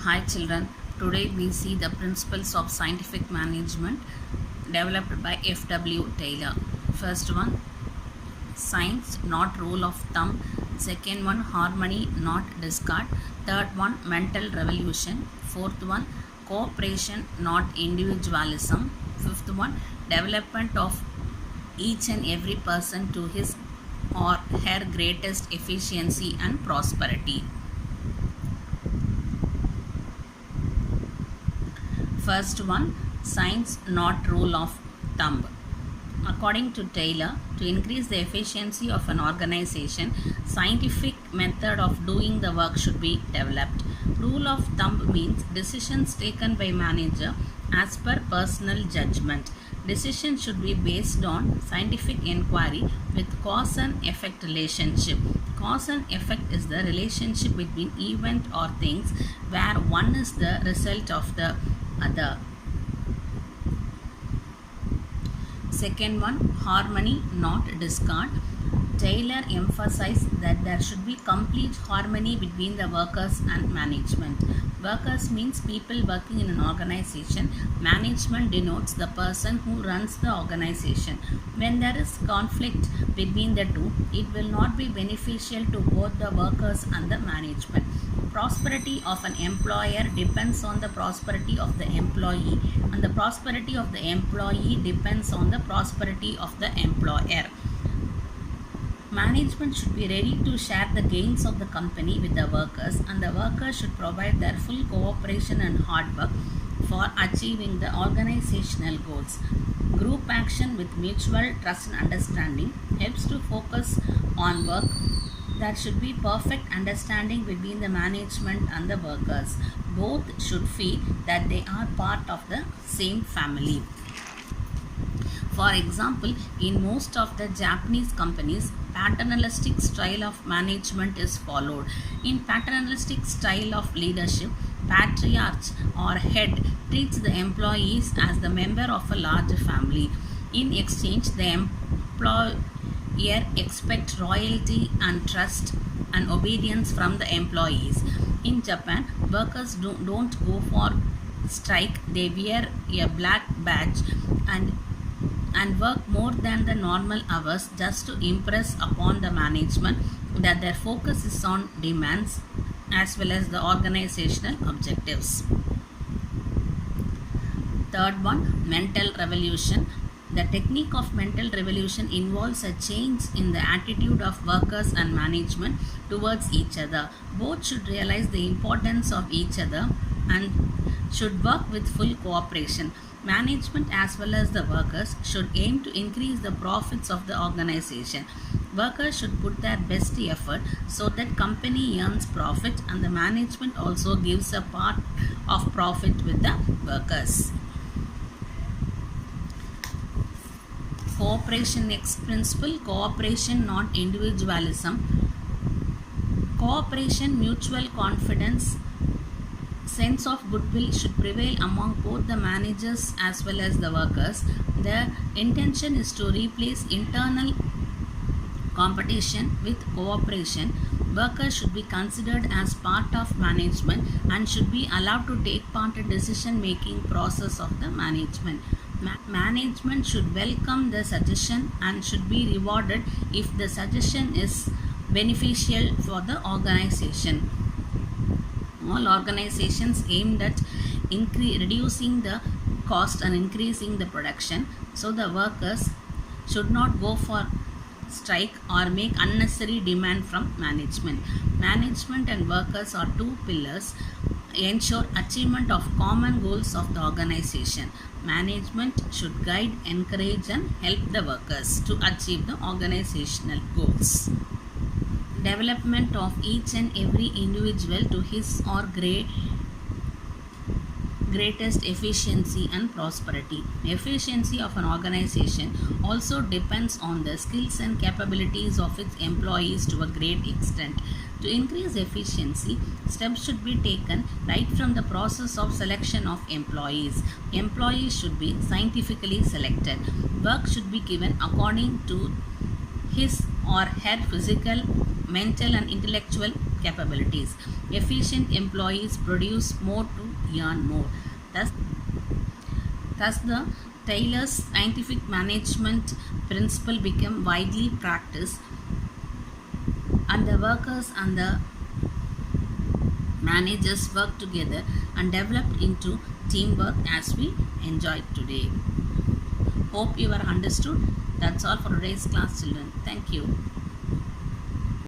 Hi children, today we see the principles of scientific management developed by F.W. Taylor. First one, science not rule of thumb. Second one, harmony not discard. Third one, mental revolution. Fourth one, cooperation not individualism. Fifth one, development of each and every person to his or her greatest efficiency and prosperity. First one, science not rule of thumb. According to Taylor, to increase the efficiency of an organization, scientific method of doing the work should be developed. Rule of thumb means decisions taken by manager as per personal judgment. Decisions should be based on scientific inquiry with cause and effect relationship. Cause and effect is the relationship between event or things where one is the result of the other. Second one, harmony not discard. Taylor emphasized that there should be complete harmony between the workers and management. Workers means people working in an organization. Management denotes the person who runs the organization. When there is conflict between the two, it will not be beneficial to both the workers and the management. Prosperity of an employer depends on the prosperity of the employee, and the prosperity of the employee depends on the prosperity of the employer. Management should be ready to share the gains of the company with the workers, and the workers should provide their full cooperation and hard work for achieving the organizational goals. Group action with mutual trust and understanding helps to focus on work. There should be perfect understanding between the management and the workers. Both should feel that they are part of the same family. For example, in most of the Japanese companies, paternalistic style of management is followed. In paternalistic style of leadership, patriarch or head treats the employees as the member of a large family. In exchange, the employer expects loyalty and trust and obedience from the employees. In Japan, workers don't go for strike. They wear a black badge and work more than the normal hours just to impress upon the management that their focus is on demands as well as the organizational objectives. Third one, mental revolution. The technique of mental revolution involves a change in the attitude of workers and management towards each other. Both should realize the importance of each other and should work with full cooperation. Management as well as the workers should aim to increase the profits of the organization. Workers should put their best effort so that company earns profit, and the management also gives a part of profit with the workers. Cooperation next principle, cooperation not individualism. Cooperation, mutual confidence, sense of goodwill should prevail among both the managers as well as the workers. The intention is to replace internal competition with cooperation. Workers should be considered as part of management and should be allowed to take part in decision making process of the management. Management should welcome the suggestion and should be rewarded if the suggestion is beneficial for the organization. All organizations aimed at reducing the cost and increasing the production, so the workers should not go for strike or make unnecessary demand from management. Management and workers are two pillars ensure achievement of common goals of the organization. Management should guide, encourage and help the workers to achieve the organizational goals. Development of each and every individual to his or greatest efficiency and prosperity. Efficiency of an organization also depends on the skills and capabilities of its employees to a great extent. To increase efficiency, steps should be taken right from the process of selection of employees. Employees should be scientifically selected. Work should be given according to his or her physical mental and intellectual capabilities. Efficient employees produce more to earn more. Thus the Taylor's scientific management principle became widely practiced, and the workers and the managers worked together and developed into teamwork as we enjoy today. Hope you are understood. That's all for today's class, children. Thank you.